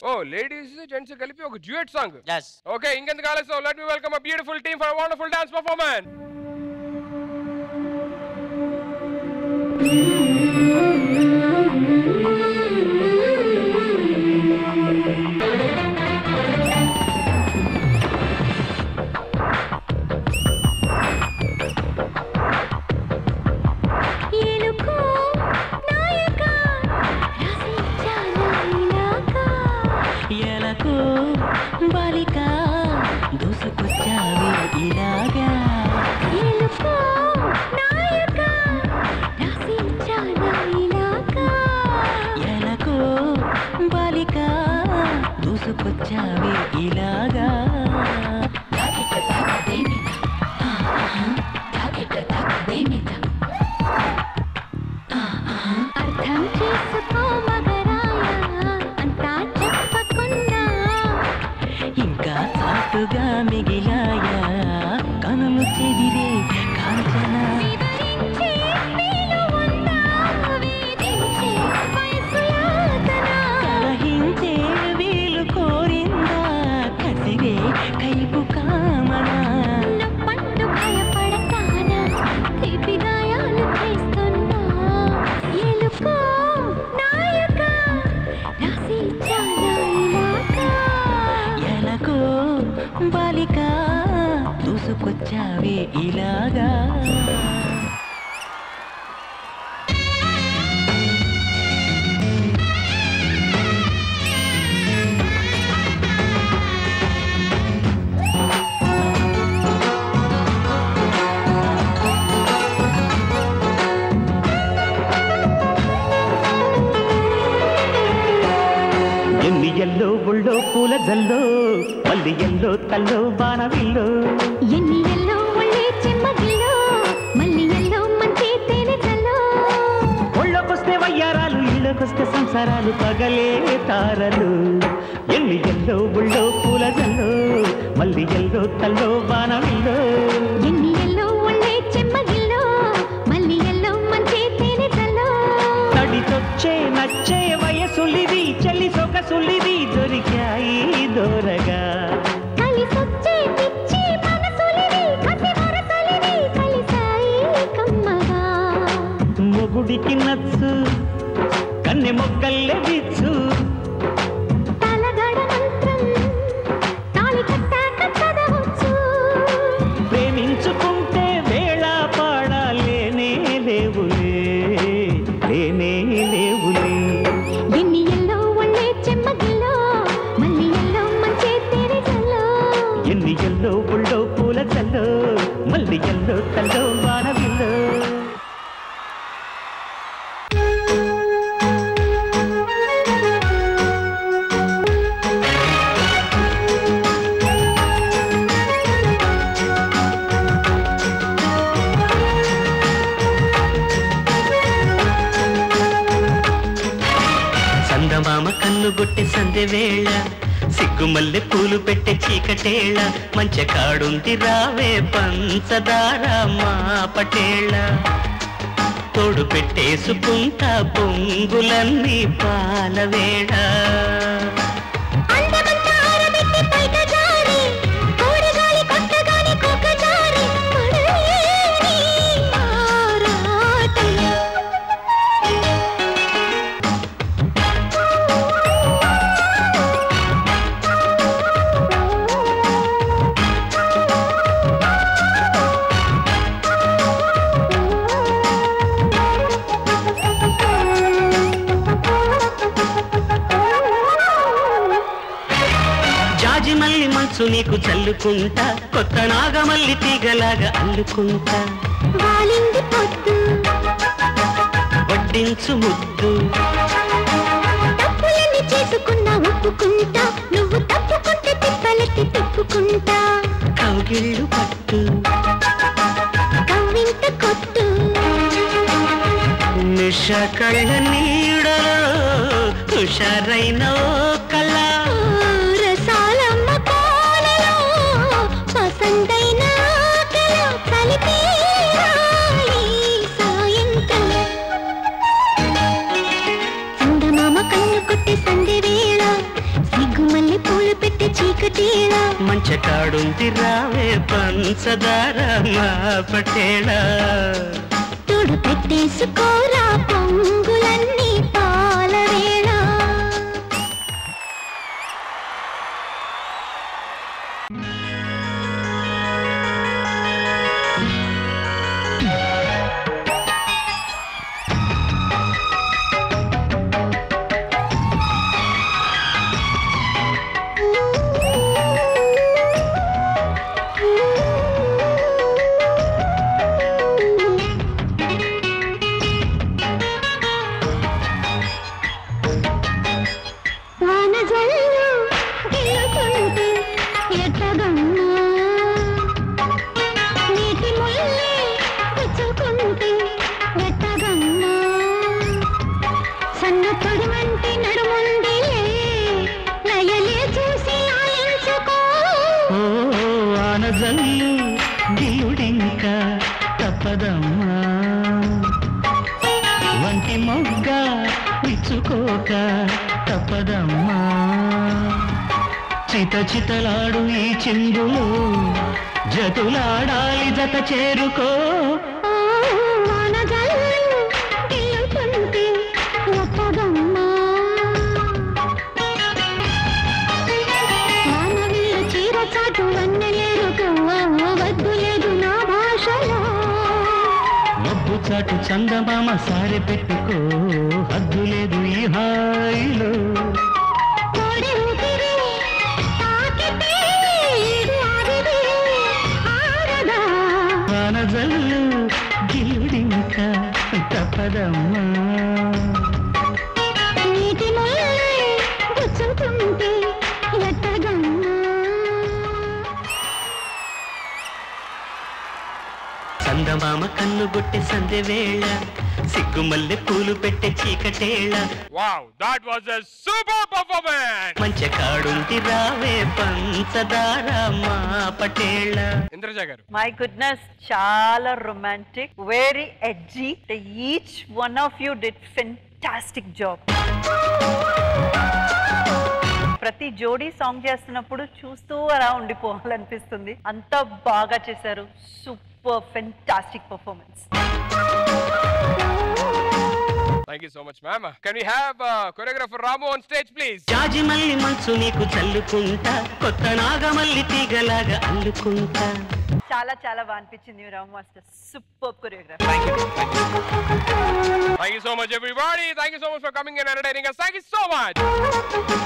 ఓ ladies gents కలిపి ఒక duet song. yes okay ఇంకెందుకు ఆలస్యం, let me welcome a beautiful team for a wonderful dance performance. బాలికా దూసుకొచ్చావే ఇలాగా ఎలుకో నాయక రాసించానా ఇలాగా ఎలకో బాలికా దూసుకొచ్చావే ఇలాగా అర్థం చేసుకో మిగిలాయా కనులు చెదిరే కాంచన కలహించే వీలు కోరిందా కసిరే కైపు కామనా పట్టు భయపడతానా తీపి గాయాలు చేస్తున్నా ఎలుకో నాయక రాసించానా ఇలాగా ఎలకో బాలికా దూసుకొచ్చావే ఇలాగా ఎల్లో ఒళ్ళో పూల జల్లో మల్లి ఎల్లో తల్లో బాణవిల్లో ఎన్ని ఎల్లో ఒళ్ళే చెమ్మగిల్లో మల్లి ఎల్లో మంచి తేనె జల్లో ఒళ్ళొకొస్తే వయ్యారాలు ఇళ్ళకొస్తే సంసారాలు పగలే తారలు ఎన్ని ఎల్లో ఒళ్ళో పూల జల్లో మల్లి ఎల్లో తల్లో బాణవిల్లో ఎన్ని ఎల్లో ఒళ్ళే చెమ్మగిల్లో మల్లి ఎల్లో మంచి తేనె జల్లో తడితొచ్చే నచ్చే వయసులిది చెల్లి సొగసులిది దొరికాయి దూరగా కలిసొచ్చే పిచ్చి మనసులిది కసి వరసలిది కలిసాయి కమ్మగా మొగుడికి నచ్చు కన్నె మొగ్గల్లే బిచ్చు తలగడ మంత్రం తాళి కట్టాక చదవచ్చు ప్రేమించుకుంటే వేళ పాడాలేనే లేవులే లేనే లేవులే ఎన్ని ఎల్లో ఒళ్ళే చెమ్మగిల్లో మల్లి ఎల్లో మంచి తేనె జల్లో ఎన్ని ఎల్లో ఒళ్ళో పూల జల్లో మల్లి ఎల్లో తల్లో వానవిల్లో మామ కన్ను గొట్టె సందె వేళ సిగ్గుమల్లె పూలు పెట్టే చీకటేళ మంచె కాడుంది రావే పంచదార మా పటేళ తోడు పెట్టేసుకుంటా పొంగులన్నీ పాలవేళ నీకు చల్లుకుంటా కొత్త నాగమల్లి తీగలాగా అల్లుకుంటా వాలింది పొద్దు వడ్డించు ముద్దు తప్పులన్నీ చేసుకున్నా ఒప్పుకుంటా నువ్వు తప్పుకుంటే తిప్పలెత్తి తిప్పుకుంటా కౌగిళ్ళు పట్టు కవ్వింత కొట్టు నిష కళ్ళ నీడలో హుషారైన కళ కాడుంది రావే పంచదార మా పటేళా తోడు పెట్టేసుకోరా పొంగులన్నీ పాలవేళ గిలుడింకా తప్పదమ్మా వంటి మొగ్గ విచ్చుకోక తప్పదమ్మా చిత చితలాడు ఈ చిందులు జతులాడాలి జత చేరుకో చాటు చందమామ సారె పెట్టుకో హద్దు లేదు ఈ హాయిలో వానజల్లు గిలుడింకా తప్పదమ్మా చందమామ కన్ను గొట్టె సందె వేళ సిగ్గుమల్లె పూలు పెట్టే చీకటేళ wow that was a super performance మంచి కాడుంది రావే పంచదార మా పటేళ ఇంద్రజ గారు మై గుడ్నెస్ చాలా romantic very edgy each one of you did fantastic job ప్రతి జోడీ సాంగ్ చేస్తున్నప్పుడు చూస్తూ అలా ఉండిపోవాలనిపిస్తుంది అంత బాగా చేశారు super fantastic performance Thank you so much ma'am. Can we have choreographer Ramu on stage please? జాజి మల్లి మనసు నీకు చల్లుకుంటా కొత్త నాగమల్లి తీగలాగా అల్లుకుంటా చాలా చాలా బాగా అనిపించింది Ram master super choreographer Thank you so much everybody. Thank you so much for coming and entertaining us. Thank you so much.